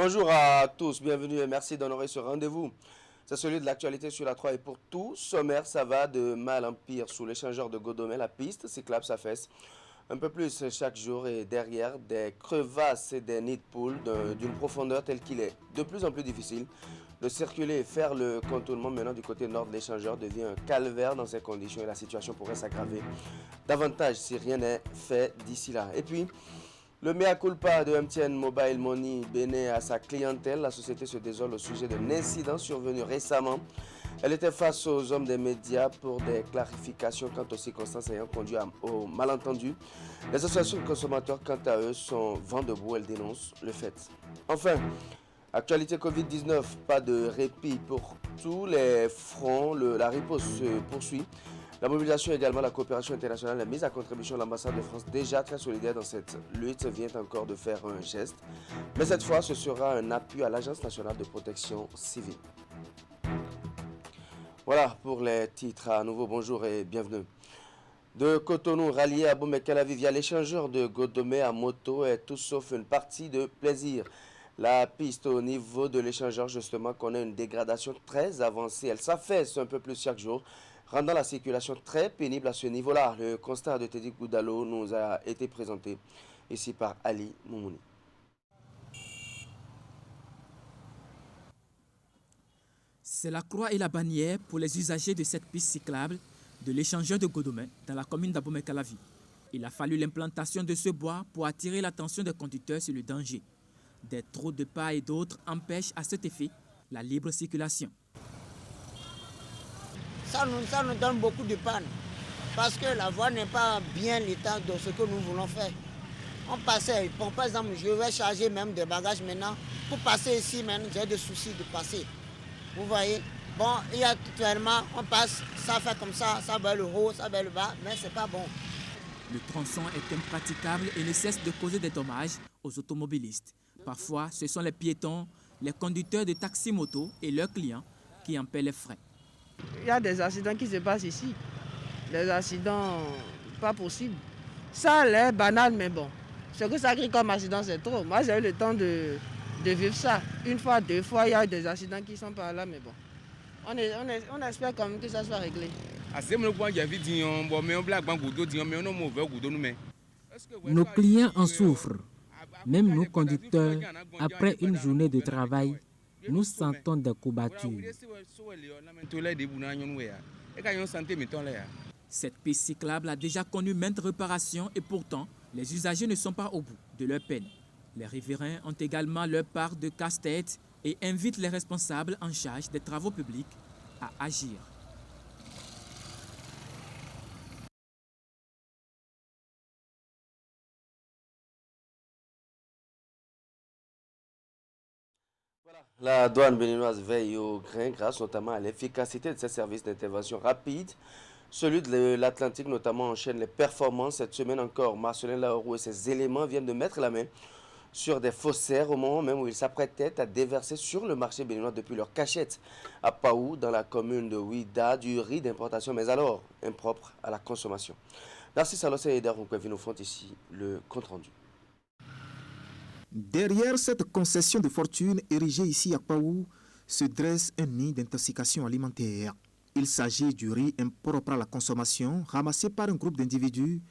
Bonjour à tous, bienvenue et merci d'honorer ce rendez-vous. C'est celui de l'actualité sur la 3 et pour tout sommaire, ça va de mal en pire. Sous l'échangeur de Godomé, la piste cyclable s'affaisse un peu plus chaque jour et derrière des crevasses et des nids de poules d'une profondeur telle qu'il est de plus en plus difficile de circuler et faire le contournement maintenant du côté nord de l'échangeur devient un calvaire dans ces conditions et la situation pourrait s'aggraver davantage si rien n'est fait d'ici là. Et puis, le mea culpa de MTN Mobile Money béné à sa clientèle. La société se désole au sujet d'un incident survenu récemment. Elle était face aux hommes des médias pour des clarifications quant aux circonstances ayant conduit au malentendu. Les associations de consommateurs, quant à eux, sont vent debout. Elles dénoncent le fait. Enfin, actualité Covid-19, pas de répit pour tous les fronts. La riposte se poursuit. La mobilisation également, la coopération internationale, la mise à contribution de l'ambassade de France, déjà très solidaire dans cette lutte, vient encore de faire un geste. Mais cette fois, ce sera un appui à l'Agence nationale de protection civile. Voilà pour les titres. À nouveau, bonjour et bienvenue. De Cotonou, rallié à Boumé-Calavi via l'échangeur de Godomé à moto est tout sauf une partie de plaisir. La piste au niveau de l'échangeur, justement, connaît une dégradation très avancée. Elle s'affaisse un peu plus chaque jour, rendant la circulation très pénible à ce niveau-là. Le constat de Teddy Goudalo nous a été présenté ici par Ali Moumouni. C'est la croix et la bannière pour les usagers de cette piste cyclable de l'échangeur de Godomé dans la commune d'Abomey-Calavi. Il a fallu l'implantation de ce bois pour attirer l'attention des conducteurs sur le danger. Des trous de pas et d'autres empêchent à cet effet la libre circulation. Ça nous donne beaucoup de panne parce que la voie n'est pas bien l'état de ce que nous voulons faire. On passait, par exemple, je vais charger même des bagages maintenant. Pour passer ici, j'ai des soucis de passer. Vous voyez, bon, il y a actuellement, on passe, ça fait comme ça va le haut, ça va le bas, mais c'est pas bon. Le tronçon est impraticable et ne cesse de causer des dommages aux automobilistes. Parfois, ce sont les piétons, les conducteurs de taxi-moto et leurs clients qui en paient les frais. Il y a des accidents qui se passent ici. Des accidents pas possibles. Ça a l'air banal, mais bon. Ce que ça crée comme accident, c'est trop. Moi, j'ai eu le temps de vivre ça. Une fois, deux fois, il y a eu des accidents qui sont par là, mais bon. On espère quand même que ça soit réglé. Nos clients en souffrent. Même nos conducteurs, après une journée de travail, nous sentons des courbatures. Cette piste cyclable a déjà connu maintes réparations et pourtant, les usagers ne sont pas au bout de leur peine. Les riverains ont également leur part de casse-tête et invitent les responsables en charge des travaux publics à agir. La douane béninoise veille au grain grâce notamment à l'efficacité de ses services d'intervention rapide. Celui de l'Atlantique notamment enchaîne les performances. Cette semaine encore, Marcelin Laourou et ses éléments viennent de mettre la main sur des faussaires au moment même où ils s'apprêtaient à déverser sur le marché béninois depuis leur cachette à Paou, dans la commune de Ouida, du riz d'importation, mais alors impropre à la consommation. Narcisse Alossé et Eder Rounkwevi nous font ici le compte-rendu. Derrière cette concession de fortune érigée ici à Paou se dresse un nid d'intoxication alimentaire. Il s'agit du riz impropre à la consommation ramassé par un groupe d'individus,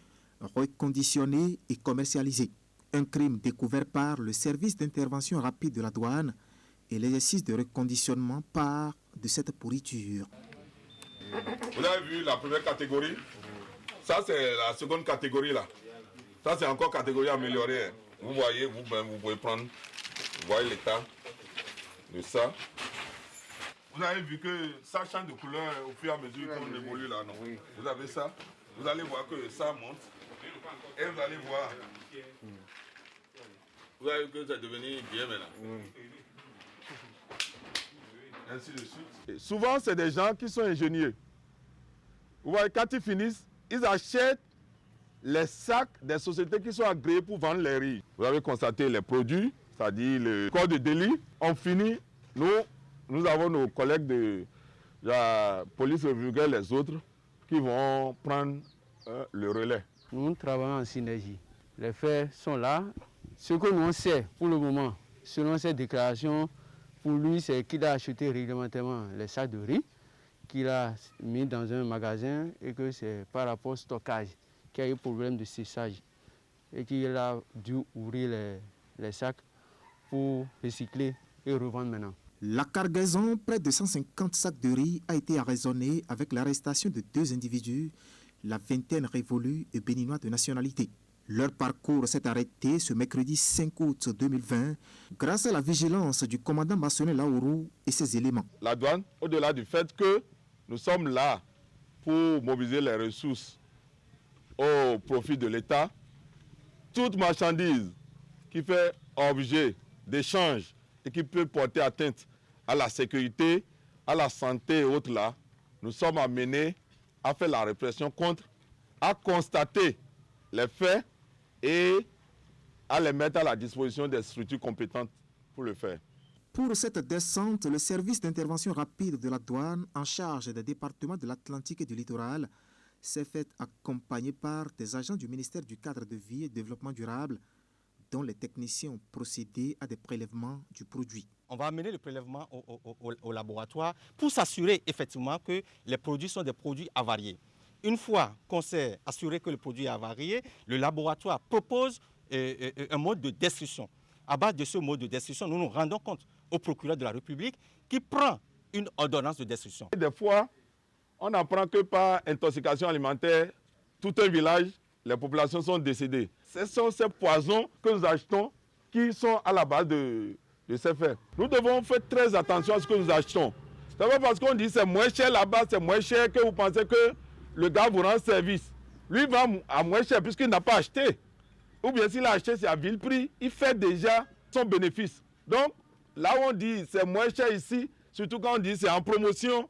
reconditionné et commercialisé. Un crime découvert par le service d'intervention rapide de la douane et l'exercice de reconditionnement par de cette pourriture. Vous avez vu la première catégorie? Ça c'est la seconde catégorie là. Ça c'est encore catégorie améliorée. Vous voyez, vous pouvez prendre, vous voyez l'état de ça. Vous avez vu que ça change de couleur au fur et à mesure qu'on évolue là, non? Oui. Vous avez ça, vous allez voir que ça monte. Et vous allez voir. Vous avez vu que c'est devenu bien maintenant. Ainsi de suite. Et souvent, c'est des gens qui sont ingénieux. Vous voyez, quand ils finissent, ils achètent les sacs des sociétés qui sont agréées pour vendre les riz. Vous avez constaté les produits, c'est-à-dire le corps de délit. On finit, nous avons nos collègues de la police vulgaire, les autres, qui vont prendre le relais. Nous travaillons en synergie. Les faits sont là. Ce que nous on sait pour le moment, selon ses déclarations, pour lui, c'est qu'il a acheté réglementairement les sacs de riz, qu'il a mis dans un magasin et que c'est par rapport au stockage qu'il y a eu problème de séchage et qu'il a dû ouvrir les sacs pour recycler et revendre maintenant. La cargaison, près de 150 sacs de riz, a été arraisonnée avec l'arrestation de 2 individus, la vingtaine révolue et béninois de nationalité. Leur parcours s'est arrêté ce mercredi 5 août 2020 grâce à la vigilance du commandant Massonnet Laourou et ses éléments. La douane, au-delà du fait que nous sommes là pour mobiliser les ressources au profit de l'État, toute marchandise qui fait objet d'échange et qui peut porter atteinte à la sécurité, à la santé et autres là, nous sommes amenés à faire la répression contre, à constater les faits et à les mettre à la disposition des structures compétentes pour le faire. Pour cette descente, le service d'intervention rapide de la douane en charge des départements de l'Atlantique et du littoral s'est fait accompagner par des agents du ministère du Cadre de vie et Développement durable dont les techniciens ont procédé à des prélèvements du produit. On va amener le prélèvement au laboratoire pour s'assurer effectivement que les produits sont des produits avariés. Une fois qu'on s'est assuré que le produit est avarié, le laboratoire propose un mode de destruction. À base de ce mode de destruction, nous nous rendons compte au procureur de la République qui prend une ordonnance de destruction. Des fois, on apprend que par intoxication alimentaire, tout un village, les populations sont décédées. Ce sont ces poisons que nous achetons qui sont à la base de ces faits. Nous devons faire très attention à ce que nous achetons. Ce n'est pas parce qu'on dit que c'est moins cher là-bas, c'est moins cher que vous pensez que le gars vous rend service. Lui va à moins cher puisqu'il n'a pas acheté. Ou bien s'il a acheté, c'est à vil prix, il fait déjà son bénéfice. Donc, là où on dit c'est moins cher ici, surtout quand on dit c'est en promotion,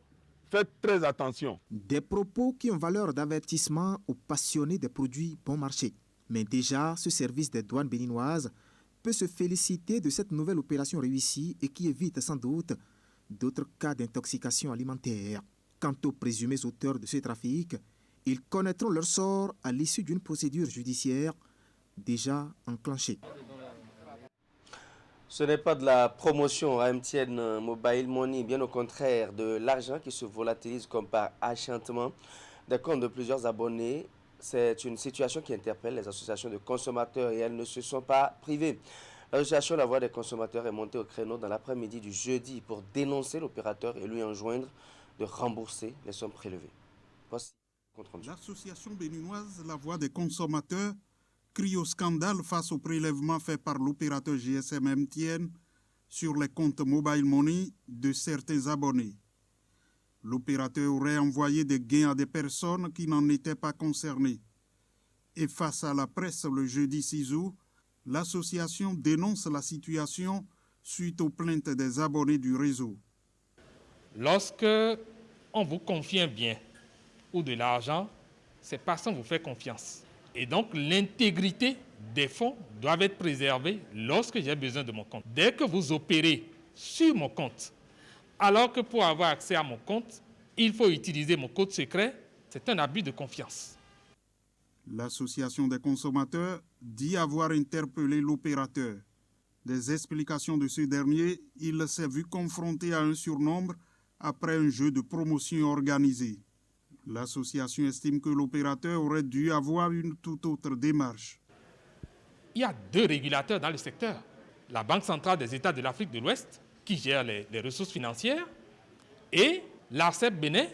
faites très attention. Des propos qui ont valeur d'avertissement aux passionnés des produits bon marché. Mais déjà, ce service des douanes béninoises peut se féliciter de cette nouvelle opération réussie et qui évite sans doute d'autres cas d'intoxication alimentaire. Quant aux présumés auteurs de ce trafic, ils connaîtront leur sort à l'issue d'une procédure judiciaire déjà enclenchée. Ce n'est pas de la promotion à MTN Mobile Money, bien au contraire, de l'argent qui se volatilise comme par enchantement des comptes de plusieurs abonnés. C'est une situation qui interpelle les associations de consommateurs et elles ne se sont pas privées. L'association La Voix des consommateurs est montée au créneau dans l'après-midi du jeudi pour dénoncer l'opérateur et lui enjoindre de rembourser les sommes prélevées. Voici le compte rendu. L'association béninoise La Voix des consommateurs crie au scandale face au prélèvement fait par l'opérateur GSM MTN sur les comptes Mobile Money de certains abonnés. L'opérateur aurait envoyé des gains à des personnes qui n'en étaient pas concernées. Et face à la presse le jeudi 6 août, l'association dénonce la situation suite aux plaintes des abonnés du réseau. Lorsque on vous confie un bien ou de l'argent, c'est parce qu'on vous fait confiance. Et donc l'intégrité des fonds doit être préservée lorsque j'ai besoin de mon compte. Dès que vous opérez sur mon compte, alors que pour avoir accès à mon compte, il faut utiliser mon code secret, c'est un abus de confiance. L'association des consommateurs dit avoir interpellé l'opérateur. Des explications de ce dernier, il s'est vu confronté à un surnombre après un jeu de promotion organisé. L'association estime que l'opérateur aurait dû avoir une toute autre démarche. Il y a 2 régulateurs dans le secteur. La Banque centrale des États de l'Afrique de l'Ouest, qui gère les ressources financières, et l'ARCEP Bénin,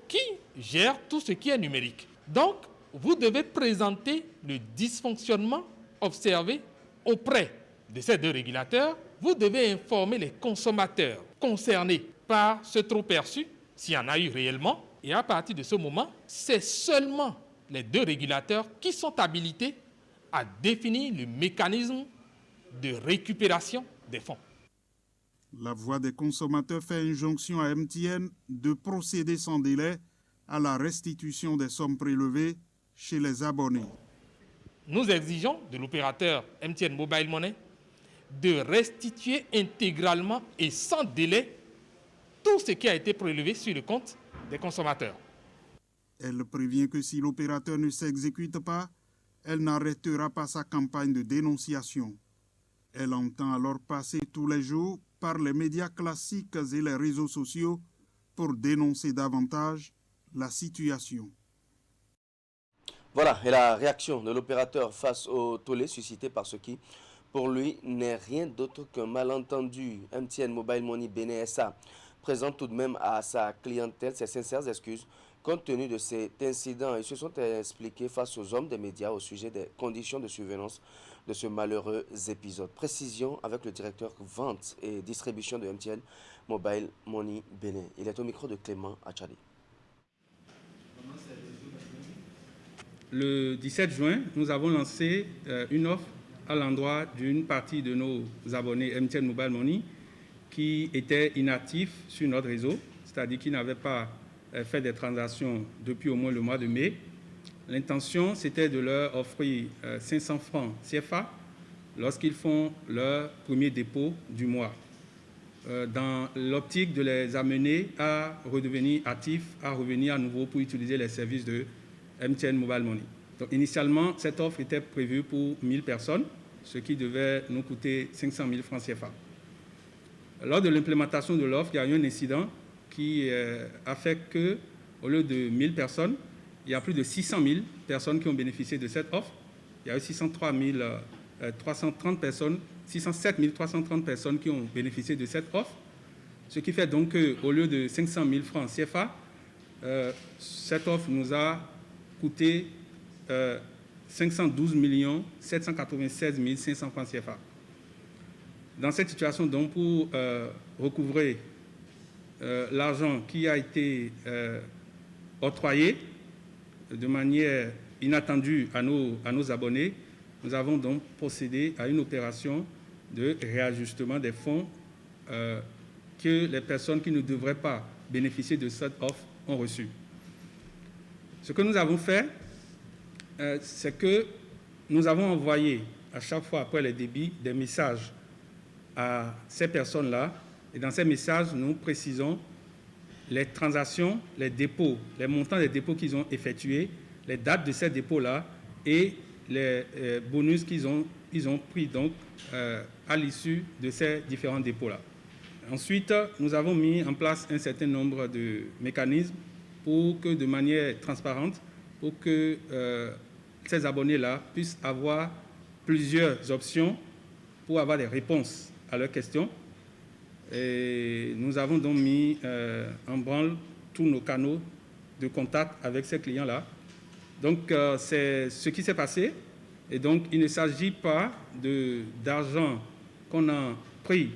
qui gère tout ce qui est numérique. Donc, vous devez présenter le dysfonctionnement observé auprès de ces 2 régulateurs. Vous devez informer les consommateurs concernés par ce trop perçu, s'il y en a eu réellement. Et à partir de ce moment, c'est seulement les 2 régulateurs qui sont habilités à définir le mécanisme de récupération des fonds. La Voix des consommateurs fait injonction à MTN de procéder sans délai à la restitution des sommes prélevées chez les abonnés. Nous exigeons de l'opérateur MTN Mobile Money de restituer intégralement et sans délai tout ce qui a été prélevé sur le compte des consommateurs. Elle prévient que si l'opérateur ne s'exécute pas, elle n'arrêtera pas sa campagne de dénonciation. Elle entend alors passer tous les jours par les médias classiques et les réseaux sociaux pour dénoncer davantage la situation. Voilà, et la réaction de l'opérateur face au tollé suscité par ce qui, pour lui, n'est rien d'autre qu'un malentendu. MTN Mobile Money Bénin SA présente tout de même à sa clientèle ses sincères excuses compte tenu de cet incident. Ils se sont expliqués face aux hommes des médias au sujet des conditions de surveillance de ce malheureux épisode. Précision avec le directeur vente et distribution de MTN Mobile Money Bénin. Il est au micro de Clément Achadi. Le 17 juin, nous avons lancé une offre à l'endroit d'une partie de nos abonnés MTN Mobile Money qui étaient inactifs sur notre réseau, c'est-à-dire qui n'avaient pas fait des transactions depuis au moins le mois de mai. L'intention, c'était de leur offrir 500 francs CFA lorsqu'ils font leur premier dépôt du mois, dans l'optique de les amener à redevenir actifs, à revenir à nouveau pour utiliser les services de MTN Mobile Money. Donc, initialement, cette offre était prévue pour 1000 personnes, ce qui devait nous coûter 500 000 francs CFA. Lors de l'implémentation de l'offre, il y a eu un incident qui a fait qu'au lieu de 1000 personnes, il y a plus de 600 000 personnes qui ont bénéficié de cette offre. Il y a eu 607 330 personnes qui ont bénéficié de cette offre, ce qui fait donc qu'au lieu de 500 000 francs CFA, cette offre nous a coûté 512 796 500 francs CFA. Dans cette situation, donc, pour recouvrer l'argent qui a été octroyé de manière inattendue à nos abonnés, nous avons donc procédé à une opération de réajustement des fonds que les personnes qui ne devraient pas bénéficier de cette offre ont reçu. Ce que nous avons fait, c'est que nous avons envoyé à chaque fois après les débits des messages à ces personnes-là. Et dans ces messages, nous précisons les transactions, les dépôts, les montants des dépôts qu'ils ont effectués, les dates de ces dépôts-là et les bonus qu'ils ont pris donc, à l'issue de ces différents dépôts-là. Ensuite, nous avons mis en place un certain nombre de mécanismes pour que, de manière transparente, pour que ces abonnés-là puissent avoir plusieurs options pour avoir des réponses à leurs questions. Et nous avons donc mis en branle tous nos canaux de contact avec ces clients-là. Donc, c'est ce qui s'est passé. Et donc, il ne s'agit pas d'argent qu'on a pris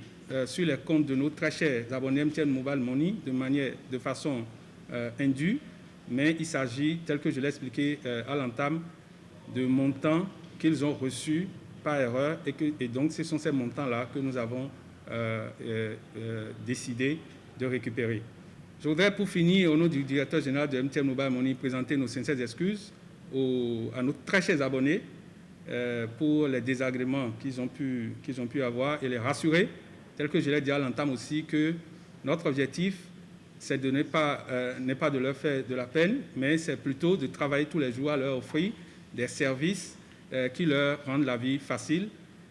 sur les comptes de nos très chers abonnés MTN Mobile Money de façon indue, mais il s'agit, tel que je l'ai expliqué à l'entame, de montants qu'ils ont reçus par erreur et donc ce sont ces montants-là que nous avons décidé de récupérer. Je voudrais pour finir, au nom du directeur général de MTN Mobile Money, présenter nos sincères excuses à nos très chers abonnés pour les désagréments qu'ils ont pu avoir et les rassurer, tel que je l'ai dit à l'entame aussi, que notre objectif, c'est n'est pas de leur faire de la peine, mais c'est plutôt de travailler tous les jours à leur offrir des services qui leur rendent la vie facile,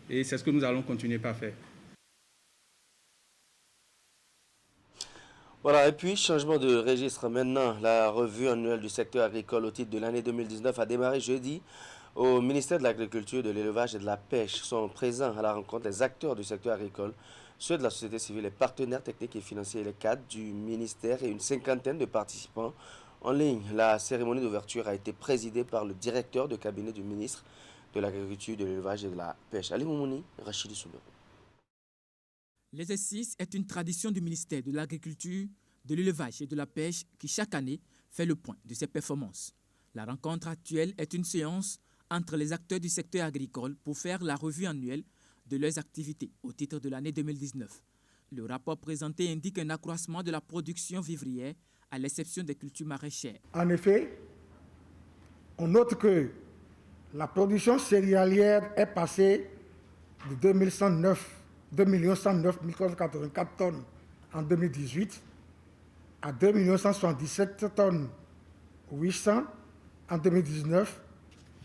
et c'est ce que nous allons continuer par faire. Voilà, et puis changement de registre maintenant. La revue annuelle du secteur agricole au titre de l'année 2019 a démarré jeudi. Au ministère de l'Agriculture, de l'Élevage et de la Pêche sont présents à la rencontre les acteurs du secteur agricole, ceux de la société civile, les partenaires techniques et financiers et les cadres du ministère et une cinquantaine de participants en ligne. La cérémonie d'ouverture a été présidée par le directeur de cabinet du ministre de l'Agriculture, de l'Élevage et de la Pêche, Ali Moumouni, Rachidi Soubero. L'exercice est une tradition du ministère de l'Agriculture, de l'Élevage et de la Pêche qui chaque année fait le point de ses performances. La rencontre actuelle est une séance entre les acteurs du secteur agricole pour faire la revue annuelle de leurs activités au titre de l'année 2019. Le rapport présenté indique un accroissement de la production vivrière à l'exception des cultures maraîchères. En effet, on note que la production céréalière est passée de 2 109 384 tonnes en 2018 à 2 177 tonnes 800 en 2019.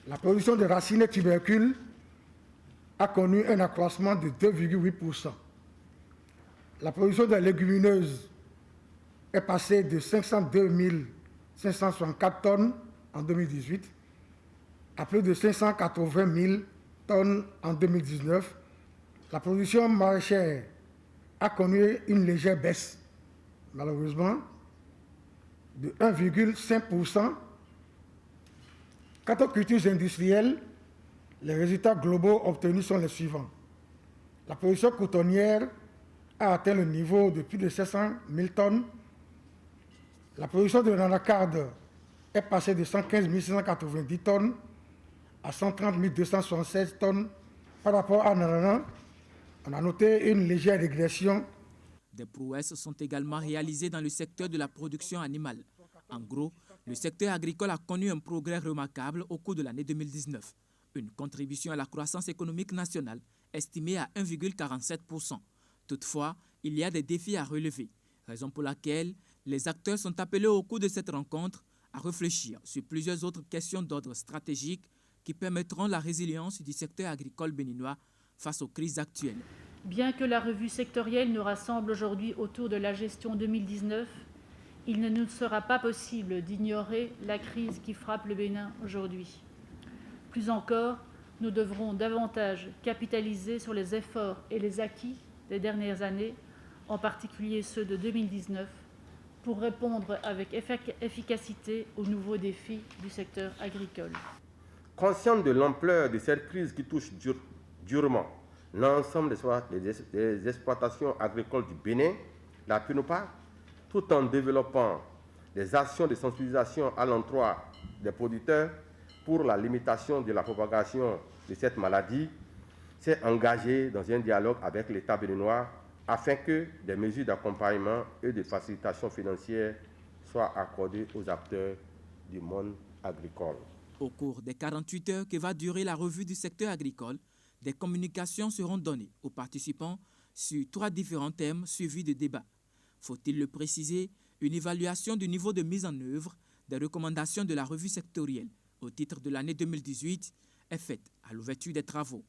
La production de racines et tubercules a connu un accroissement de 2,8%. La production des légumineuses est passée de 502 564 tonnes en 2018 à plus de 580 000 tonnes en 2019. La production maraîchère a connu une légère baisse, malheureusement, de 1,5%. Quant aux cultures industrielles, les résultats globaux obtenus sont les suivants. La production cotonnière a atteint le niveau de plus de 700 000 tonnes. La production de l'anacarde est passée de 115 690 tonnes à 130 276 tonnes. Par rapport à l'ananas, on a noté une légère régression. Des prouesses sont également réalisées dans le secteur de la production animale. En gros, le secteur agricole a connu un progrès remarquable au cours de l'année 2019. Une contribution à la croissance économique nationale estimée à 1,47%. Toutefois, il y a des défis à relever, raison pour laquelle les acteurs sont appelés au cours de cette rencontre à réfléchir sur plusieurs autres questions d'ordre stratégique qui permettront la résilience du secteur agricole béninois face aux crises actuelles. Bien que la revue sectorielle nous rassemble aujourd'hui autour de la gestion 2019, il ne nous sera pas possible d'ignorer la crise qui frappe le Bénin aujourd'hui. Plus encore, nous devrons davantage capitaliser sur les efforts et les acquis des dernières années, en particulier ceux de 2019, pour répondre avec efficacité aux nouveaux défis du secteur agricole. Consciente de l'ampleur de cette crise qui touche durement l'ensemble des exploitations agricoles du Bénin, la PINOPA, tout en développant des actions de sensibilisation à l'endroit des producteurs pour la limitation de la propagation de cette maladie, s'est engagée dans un dialogue avec l'État béninois afin que des mesures d'accompagnement et de facilitation financière soient accordées aux acteurs du monde agricole. Au cours des 48 heures que va durer la revue du secteur agricole, des communications seront données aux participants sur 3 différents thèmes suivis de débats. Faut-il le préciser, une évaluation du niveau de mise en œuvre des recommandations de la revue sectorielle au titre de l'année 2018 est faite à l'ouverture des travaux.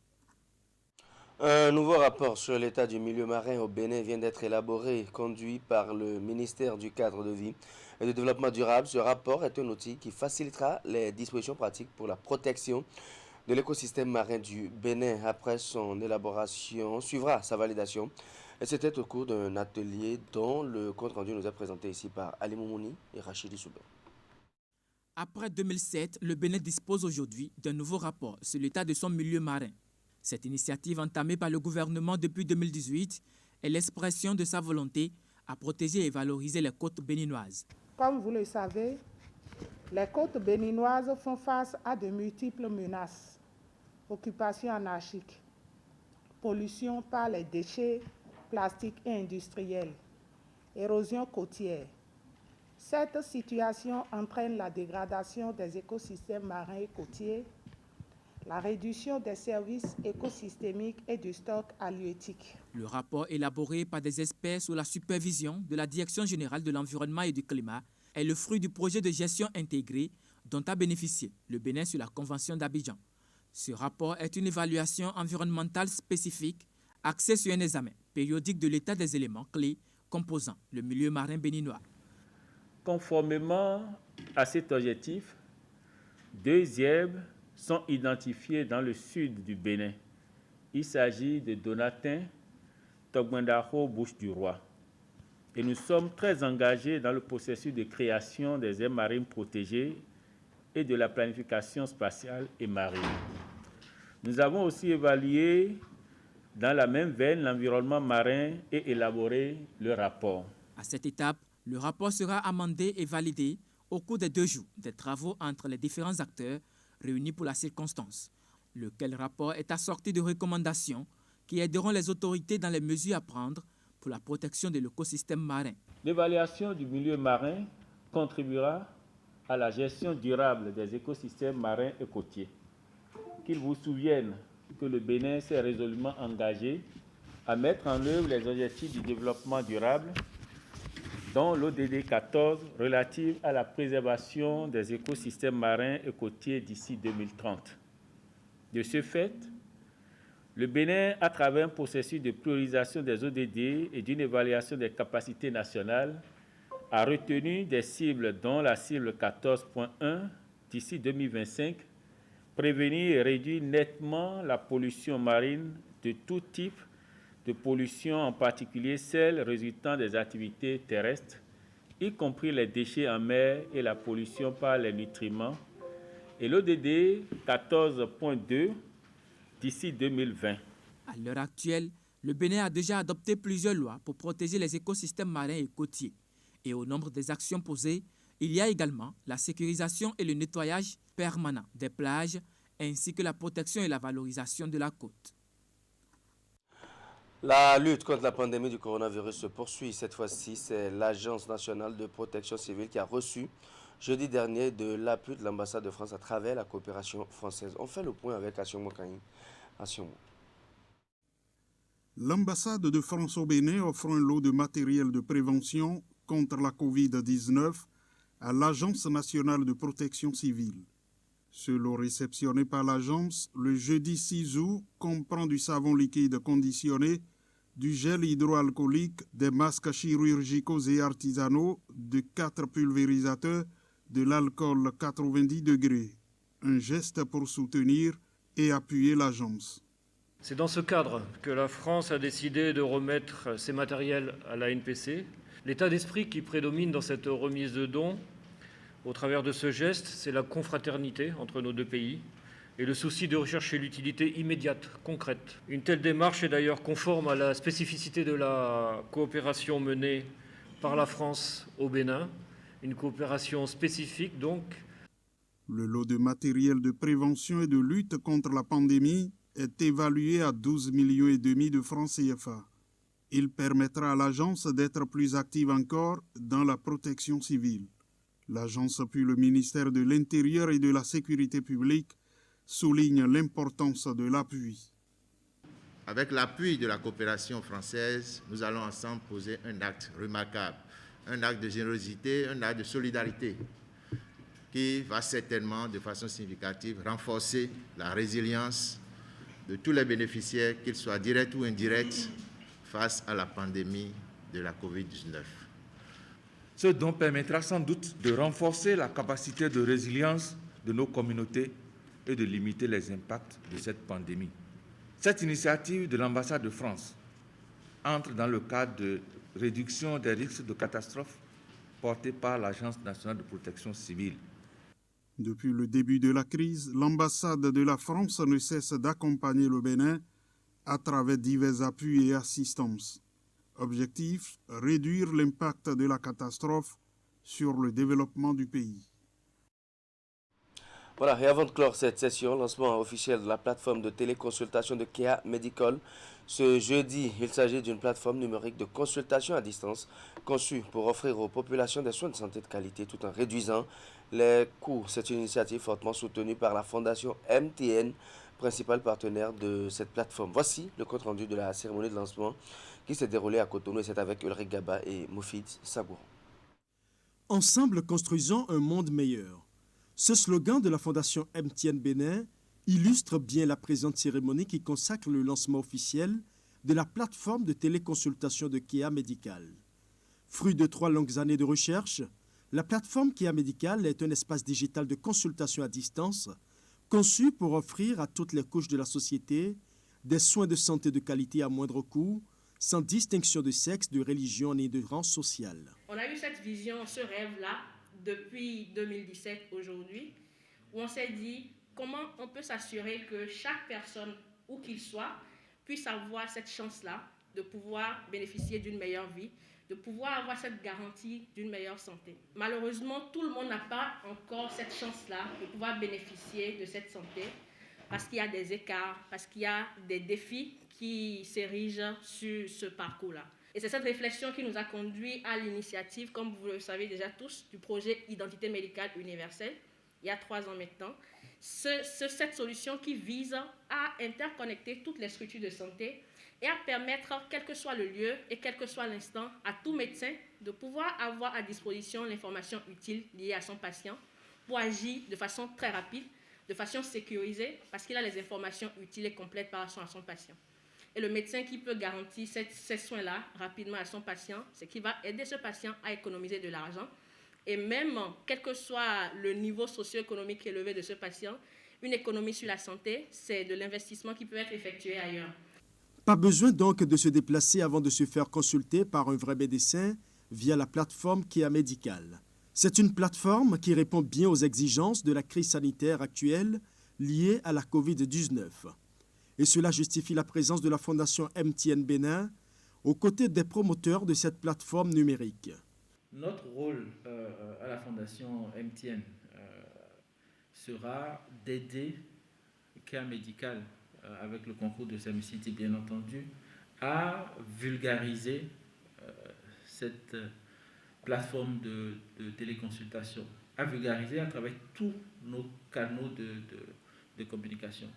Un nouveau rapport sur l'état du milieu marin au Bénin vient d'être élaboré, conduit par le ministère du Cadre de vie et du Développement durable. Ce rapport est un outil qui facilitera les dispositions pratiques pour la protection de l'écosystème marin du Bénin. Après son élaboration, suivra sa validation. Et c'était au cours d'un atelier dont le compte-rendu nous est présenté ici par Ali Moumouni et Rachidi Soubé. Après 2007, le Bénin dispose aujourd'hui d'un nouveau rapport sur l'état de son milieu marin. Cette initiative entamée par le gouvernement depuis 2018 est l'expression de sa volonté à protéger et valoriser les côtes béninoises. Comme vous le savez, les côtes béninoises font face à de multiples menaces. Occupation anarchique, pollution par les déchets plastiques et industriels, érosion côtière. Cette situation entraîne la dégradation des écosystèmes marins et côtiers, la réduction des services écosystémiques et du stock halieutique. Le rapport élaboré par des experts sous la supervision de la Direction générale de l'environnement et du climat est le fruit du projet de gestion intégrée dont a bénéficié le Bénin sur la Convention d'Abidjan. Ce rapport est une évaluation environnementale spécifique axée sur un examen périodique de l'état des éléments clés composant le milieu marin béninois. Conformément à cet objectif, 2 IEB sont identifiés dans le sud du Bénin. Il s'agit de Donatin, Togbendaro, Bouches-du-Roi. Et nous sommes très engagés dans le processus de création des aires marines protégées et de la planification spatiale et marine. Nous avons aussi évalué dans la même veine l'environnement marin et élaboré le rapport. À cette étape, le rapport sera amendé et validé au cours des 2 jours des travaux entre les différents acteurs réunis pour la circonstance. Lequel rapport est assorti de recommandations qui aideront les autorités dans les mesures à prendre pour la protection de l'écosystème marin. L'évaluation du milieu marin contribuera à la gestion durable des écosystèmes marins et côtiers. Qu'il vous souvienne que le Bénin s'est résolument engagé à mettre en œuvre les objectifs du développement durable, dont l'ODD 14 relative à la préservation des écosystèmes marins et côtiers d'ici 2030. De ce fait, Le Bénin, à travers un processus de priorisation des ODD et d'une évaluation des capacités nationales, a retenu des cibles dont la cible 14.1 d'ici 2025, prévenir et réduire nettement la pollution marine de tout type de pollution, en particulier celle résultant des activités terrestres, y compris les déchets en mer et la pollution par les nutriments, et l'ODD 14.2 d'ici 2020. À l'heure actuelle, le Bénin a déjà adopté plusieurs lois pour protéger les écosystèmes marins et côtiers. Et au nombre des actions posées, il y a également la sécurisation et le nettoyage permanent des plages, ainsi que la protection et la valorisation de la côte. La lutte contre la pandémie du coronavirus se poursuit. Cette fois-ci, c'est l'Agence nationale de protection civile qui a reçu jeudi dernier de l'appui de l'ambassade de France à travers la coopération française. On fait le point avec Assion Mokaï. L'ambassade de France au Bénin offre un lot de matériel de prévention contre la COVID-19 à l'Agence nationale de protection civile. Ce lot réceptionné par l'agence le jeudi 6 août comprend du savon liquide conditionné, du gel hydroalcoolique, des masques chirurgicaux et artisanaux, de 4 pulvérisateurs, de l'alcool 90 degrés. Un geste pour soutenir et appuyer l'agence. C'est dans ce cadre que la France a décidé de remettre ces matériels à l'ANPC. L'état d'esprit qui prédomine dans cette remise de dons, au travers de ce geste, c'est la confraternité entre nos deux pays et le souci de rechercher l'utilité immédiate, concrète. Une telle démarche est d'ailleurs conforme à la spécificité de la coopération menée par la France au Bénin, une coopération spécifique donc. Le lot de matériel de prévention et de lutte contre la pandémie est évalué à 12,5 millions de francs CFA. Il permettra à l'agence d'être plus active encore dans la protection civile. L'agence puis le ministère de l'Intérieur et de la Sécurité publique soulignent l'importance de l'appui. Avec l'appui de la coopération française, nous allons ensemble poser un acte remarquable, un acte de générosité, un acte de solidarité qui va certainement, de façon significative, renforcer la résilience de tous les bénéficiaires, qu'ils soient directs ou indirects, face à la pandémie de la COVID-19. Ce don permettra sans doute de renforcer la capacité de résilience de nos communautés et de limiter les impacts de cette pandémie. Cette initiative de l'ambassade de France entre dans le cadre de réduction des risques de catastrophe porté par l'Agence nationale de protection civile. Depuis le début de la crise, l'ambassade de la France ne cesse d'accompagner le Bénin à travers divers appuis et assistances. Objectif, réduire l'impact de la catastrophe sur le développement du pays. Voilà, et avant de clore cette session, lancement officiel de la plateforme de téléconsultation de Kea Medical. Ce jeudi, il s'agit d'une plateforme numérique de consultation à distance conçue pour offrir aux populations des soins de santé de qualité tout en réduisant les coûts. C'est une initiative fortement soutenue par la fondation MTN, principal partenaire de cette plateforme. Voici le compte-rendu de la cérémonie de lancement qui s'est déroulée à Cotonou, et c'est avec Ulrich Gaba et Moufid Sagourou. Ensemble, construisons un monde meilleur. Ce slogan de la Fondation MTN Bénin illustre bien la présente cérémonie qui consacre le lancement officiel de la plateforme de téléconsultation de Kea Medical. Fruit de 3 longues années de recherche, la plateforme Kea Medical est un espace digital de consultation à distance conçu pour offrir à toutes les couches de la société des soins de santé de qualité à moindre coût, sans distinction de sexe, de religion ni de rang social. On a eu cette vision, ce rêve-là, depuis 2017 aujourd'hui, où on s'est dit comment on peut s'assurer que chaque personne, où qu'il soit, puisse avoir cette chance-là de pouvoir bénéficier d'une meilleure vie, de pouvoir avoir cette garantie d'une meilleure santé. Malheureusement, tout le monde n'a pas encore cette chance-là de pouvoir bénéficier de cette santé parce qu'il y a des écarts, parce qu'il y a des défis qui s'érigent sur ce parcours-là. Et c'est cette réflexion qui nous a conduit à l'initiative, comme vous le savez déjà tous, du projet Identité médicale universelle, il y a 3 ans maintenant. Cette solution qui vise à interconnecter toutes les structures de santé et à permettre, quel que soit le lieu et quel que soit l'instant, à tout médecin de pouvoir avoir à disposition l'information utile liée à son patient pour agir de façon très rapide, de façon sécurisée parce qu'il a les informations utiles et complètes par rapport à son patient. Et le médecin qui peut garantir ces soins-là rapidement à son patient, c'est qu'il va aider ce patient à économiser de l'argent. Et même, quel que soit le niveau socio-économique élevé de ce patient, une économie sur la santé, c'est de l'investissement qui peut être effectué ailleurs. Pas besoin donc de se déplacer avant de se faire consulter par un vrai médecin via la plateforme Kea Medical. C'est une plateforme qui répond bien aux exigences de la crise sanitaire actuelle liée à la COVID-19. Et cela justifie la présence de la Fondation MTN Bénin aux côtés des promoteurs de cette plateforme numérique. Notre rôle à la Fondation MTN sera d'aider Kea Medical, avec le concours de Semicity bien entendu, à vulgariser cette plateforme de téléconsultation, à vulgariser à travers tous nos canaux de communication.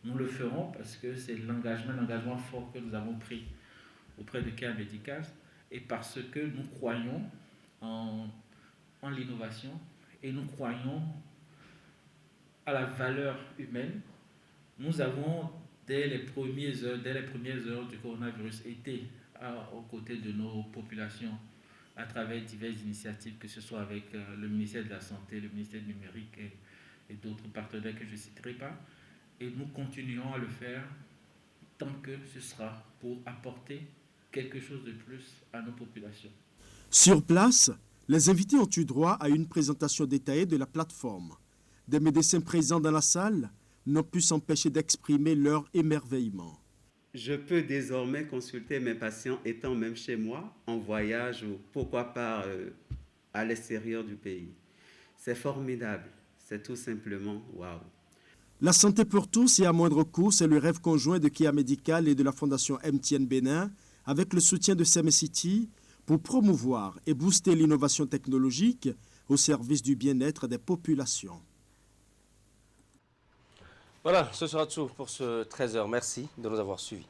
Nous le ferons parce que c'est l'engagement fort que nous avons pris auprès de Kea Medical et parce que nous croyons en l'innovation et nous croyons à la valeur humaine. Nous avons, dès les premières heures du coronavirus, été aux côtés de nos populations à travers diverses initiatives, que ce soit avec le ministère de la Santé, le ministère du Numérique et d'autres partenaires que je ne citerai pas. Et nous continuerons à le faire tant que ce sera pour apporter quelque chose de plus à nos populations. Sur place, les invités ont eu droit à une présentation détaillée de la plateforme. Des médecins présents dans la salle n'ont pu s'empêcher d'exprimer leur émerveillement. Je peux désormais consulter mes patients étant même chez moi, en voyage ou pourquoi pas à l'extérieur du pays. C'est formidable, c'est tout simplement waouh. La santé pour tous et à moindre coût, c'est le rêve conjoint de Kea Medical et de la Fondation MTN Bénin avec le soutien de Semicity pour promouvoir et booster l'innovation technologique au service du bien-être des populations. Voilà, ce sera tout pour ce 13h. Merci de nous avoir suivis.